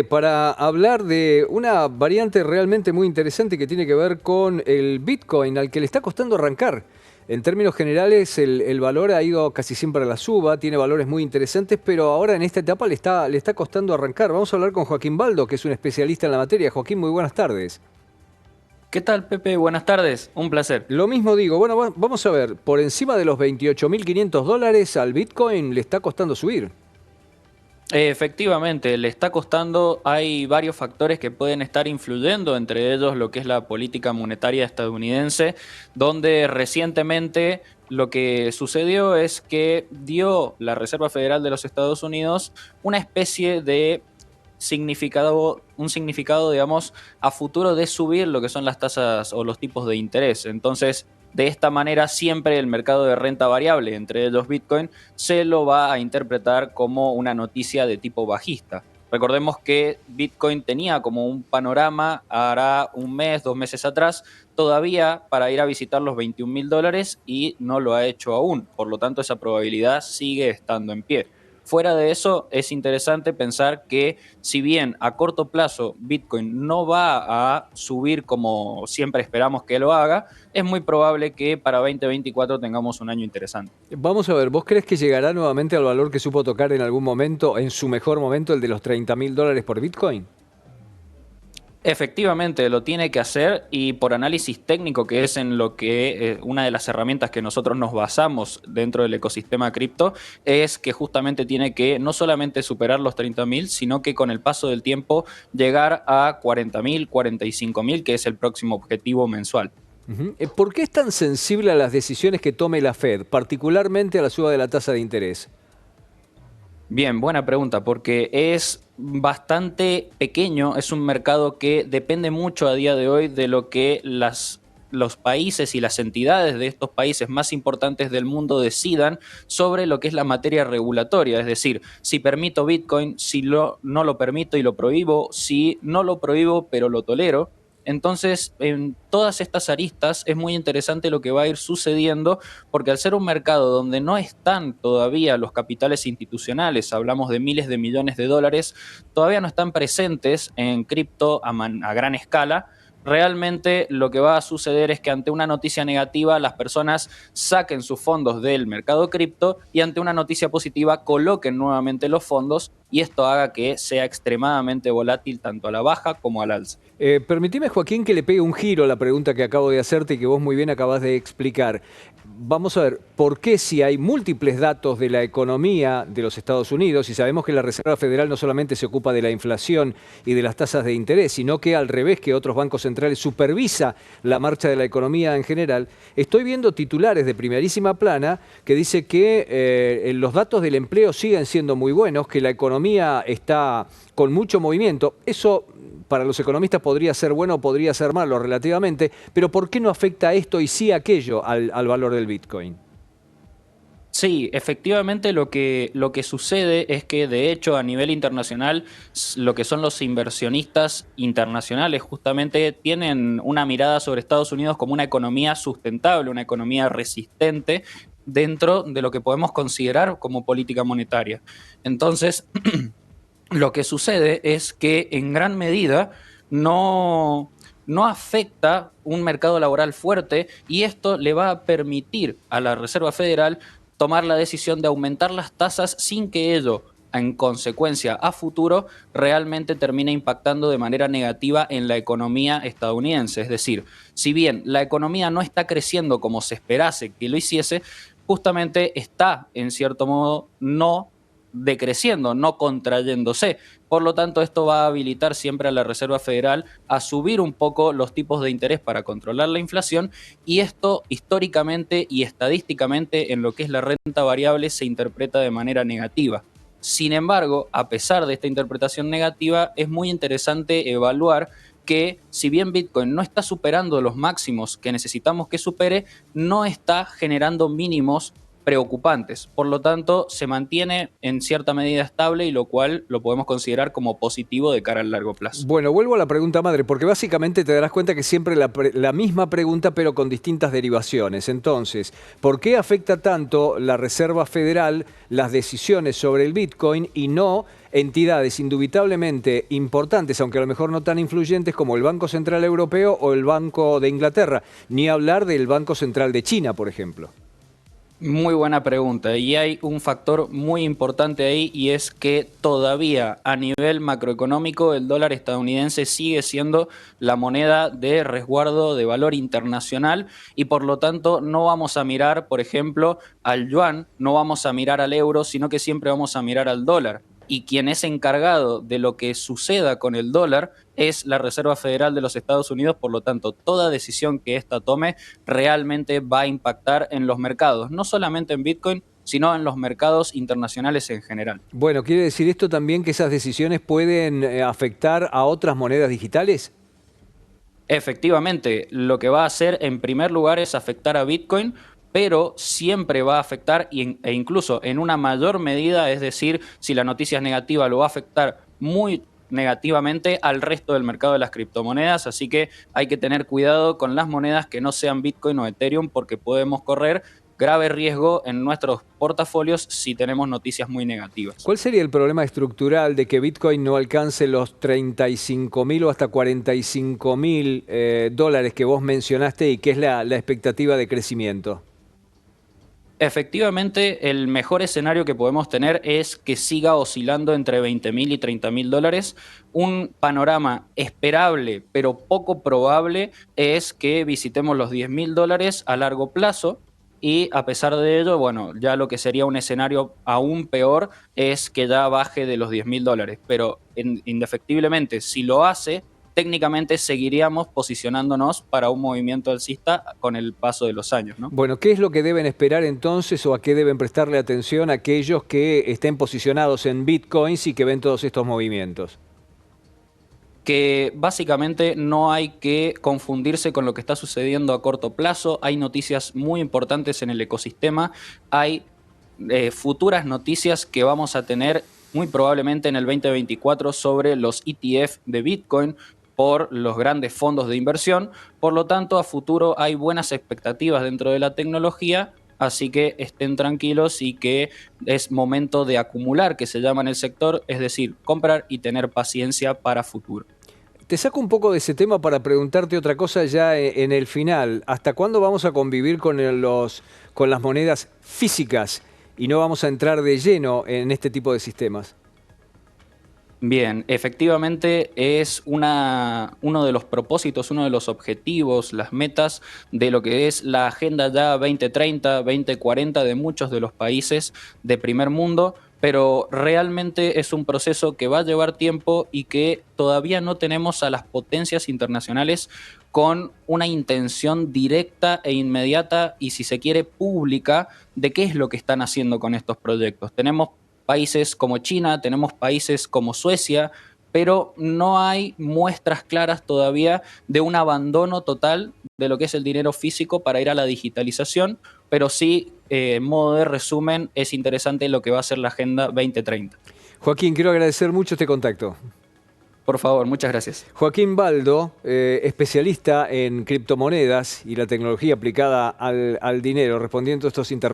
Para hablar de una variante realmente muy interesante que tiene que ver con el Bitcoin, al que le está costando arrancar. En términos generales, el valor ha ido casi siempre a la suba, tiene valores muy interesantes, pero ahora en esta etapa le está costando arrancar. Vamos a hablar con Joaquín Baldo, que es un especialista en la materia. Joaquín, muy buenas tardes. ¿Qué tal, Pepe? Buenas tardes, un placer. Lo mismo digo, bueno, vamos a ver, por encima de los 28.500 dólares al Bitcoin le está costando subir. Efectivamente, le está costando, hay varios factores que pueden estar influyendo, entre ellos lo que es la política monetaria estadounidense, donde recientemente lo que sucedió es que dio la Reserva Federal de los Estados Unidos una especie de un significado, digamos, a futuro de subir lo que son las tasas o los tipos de interés. Entonces, de esta manera, siempre el mercado de renta variable, entre ellos Bitcoin, se lo va a interpretar como una noticia de tipo bajista. Recordemos que Bitcoin tenía como un panorama, hará un mes, 2 meses atrás, todavía para ir a visitar los 21.000 dólares y no lo ha hecho aún. Por lo tanto, esa probabilidad sigue estando en pie. Fuera de eso, es interesante pensar que si bien a corto plazo Bitcoin no va a subir como siempre esperamos que lo haga, es muy probable que para 2024 tengamos un año interesante. Vamos a ver, ¿vos crees que llegará nuevamente al valor que supo tocar en algún momento, en su mejor momento, el de los 30.000 dólares por Bitcoin? Efectivamente, lo tiene que hacer y por análisis técnico, que es en lo que una de las herramientas que nosotros nos basamos dentro del ecosistema cripto, es que justamente tiene que no solamente superar los 30.000, sino que con el paso del tiempo llegar a 40.000, 45.000, que es el próximo objetivo mensual. Ujú. ¿Por qué es tan sensible a las decisiones que tome la Fed, particularmente a la suba de la tasa de interés? Bien, buena pregunta, porque es bastante pequeño, es un mercado que depende mucho a día de hoy de lo que los países y las entidades de estos países más importantes del mundo decidan sobre lo que es la materia regulatoria, es decir, si permito Bitcoin, si no lo permito y lo prohíbo, si no lo prohíbo pero lo tolero. Entonces, en todas estas aristas es muy interesante lo que va a ir sucediendo, porque al ser un mercado donde no están todavía los capitales institucionales, hablamos de miles de millones de dólares, todavía no están presentes en cripto a gran escala. Realmente lo que va a suceder es que ante una noticia negativa las personas saquen sus fondos del mercado cripto y ante una noticia positiva coloquen nuevamente los fondos y esto haga que sea extremadamente volátil tanto a la baja como al alza. Permitime, Joaquín, que le pegue un giro a la pregunta que acabo de hacerte y que vos muy bien acabas de explicar. Vamos a ver, ¿por qué si hay múltiples datos de la economía de los Estados Unidos y sabemos que la Reserva Federal no solamente se ocupa de la inflación y de las tasas de interés, sino que al revés que otros bancos centrales supervisa la marcha de la economía en general? Estoy viendo titulares de primerísima plana que dice que los datos del empleo siguen siendo muy buenos, que la economía está con mucho movimiento. Eso para los economistas podría ser bueno o podría ser malo relativamente, pero ¿por qué no afecta esto y sí aquello al valor del Bitcoin? Sí, efectivamente lo que sucede es que de hecho a nivel internacional lo que son los inversionistas internacionales justamente tienen una mirada sobre Estados Unidos como una economía sustentable, una economía resistente dentro de lo que podemos considerar como política monetaria. Entonces, lo que sucede es que en gran medida no afecta un mercado laboral fuerte y esto le va a permitir a la Reserva Federal tomar la decisión de aumentar las tasas sin que ello, en consecuencia, a futuro, realmente termine impactando de manera negativa en la economía estadounidense. Es decir, si bien la economía no está creciendo como se esperase que lo hiciese, justamente está, en cierto modo, no decreciendo, no contrayéndose. Por lo tanto, esto va a habilitar siempre a la Reserva Federal a subir un poco los tipos de interés para controlar la inflación y esto históricamente y estadísticamente en lo que es la renta variable se interpreta de manera negativa. Sin embargo, a pesar de esta interpretación negativa, es muy interesante evaluar que si bien Bitcoin no está superando los máximos que necesitamos que supere, no está generando mínimos preocupantes. Por lo tanto, se mantiene en cierta medida estable y lo cual lo podemos considerar como positivo de cara al largo plazo. Bueno, vuelvo a la pregunta madre, porque básicamente te darás cuenta que siempre la misma pregunta, pero con distintas derivaciones. Entonces, ¿por qué afecta tanto la Reserva Federal las decisiones sobre el Bitcoin y no entidades indubitablemente importantes, aunque a lo mejor no tan influyentes, como el Banco Central Europeo o el Banco de Inglaterra? Ni hablar del Banco Central de China, por ejemplo. Muy buena pregunta, y hay un factor muy importante ahí, y es que todavía a nivel macroeconómico el dólar estadounidense sigue siendo la moneda de resguardo de valor internacional, y por lo tanto no vamos a mirar, por ejemplo, al yuan, no vamos a mirar al euro, sino que siempre vamos a mirar al dólar. Y quien es encargado de lo que suceda con el dólar es la Reserva Federal de los Estados Unidos. Por lo tanto, toda decisión que ésta tome realmente va a impactar en los mercados, no solamente en Bitcoin, sino en los mercados internacionales en general. Bueno, ¿quiere decir esto también que esas decisiones pueden afectar a otras monedas digitales? Efectivamente, lo que va a hacer en primer lugar es afectar a Bitcoin, pero siempre va a afectar e incluso en una mayor medida, es decir, si la noticia es negativa, lo va a afectar muy negativamente al resto del mercado de las criptomonedas, así que hay que tener cuidado con las monedas que no sean Bitcoin o Ethereum porque podemos correr grave riesgo en nuestros portafolios si tenemos noticias muy negativas. ¿Cuál sería el problema estructural de que Bitcoin no alcance los 35.000 o hasta 45.000 dólares que vos mencionaste y que es la expectativa de crecimiento? Efectivamente, el mejor escenario que podemos tener es que siga oscilando entre 20.000 y 30.000 dólares. Un panorama esperable, pero poco probable, es que visitemos los 10.000 dólares a largo plazo. Y a pesar de ello, bueno, ya lo que sería un escenario aún peor es que ya baje de los 10.000 dólares. Pero indefectiblemente, si lo hace, técnicamente seguiríamos posicionándonos para un movimiento alcista con el paso de los años, ¿no? Bueno, ¿qué es lo que deben esperar entonces o a qué deben prestarle atención aquellos que estén posicionados en Bitcoins y que ven todos estos movimientos? Que básicamente no hay que confundirse con lo que está sucediendo a corto plazo. Hay noticias muy importantes en el ecosistema, hay futuras noticias que vamos a tener muy probablemente en el 2024 sobre los ETF de Bitcoin por los grandes fondos de inversión. Por lo tanto, a futuro hay buenas expectativas dentro de la tecnología, así que estén tranquilos y que es momento de acumular, que se llama en el sector, es decir, comprar y tener paciencia para futuro. Te saco un poco de ese tema para preguntarte otra cosa ya en el final. ¿Hasta cuándo vamos a convivir con con las monedas físicas y no vamos a entrar de lleno en este tipo de sistemas? Bien, efectivamente es uno de los propósitos, uno de los objetivos, las metas de lo que es la Agenda ya 2030, 2040 de muchos de los países de primer mundo, pero realmente es un proceso que va a llevar tiempo y que todavía no tenemos a las potencias internacionales con una intención directa e inmediata y, si se quiere, pública de qué es lo que están haciendo con estos proyectos. Tenemos países como China, tenemos países como Suecia, pero no hay muestras claras todavía de un abandono total de lo que es el dinero físico para ir a la digitalización, pero sí, en modo de resumen, es interesante lo que va a ser la Agenda 2030. Joaquín, quiero agradecer mucho este contacto. Por favor, muchas gracias. Joaquín Baldo, especialista en criptomonedas y la tecnología aplicada al dinero, respondiendo a estos interrogantes.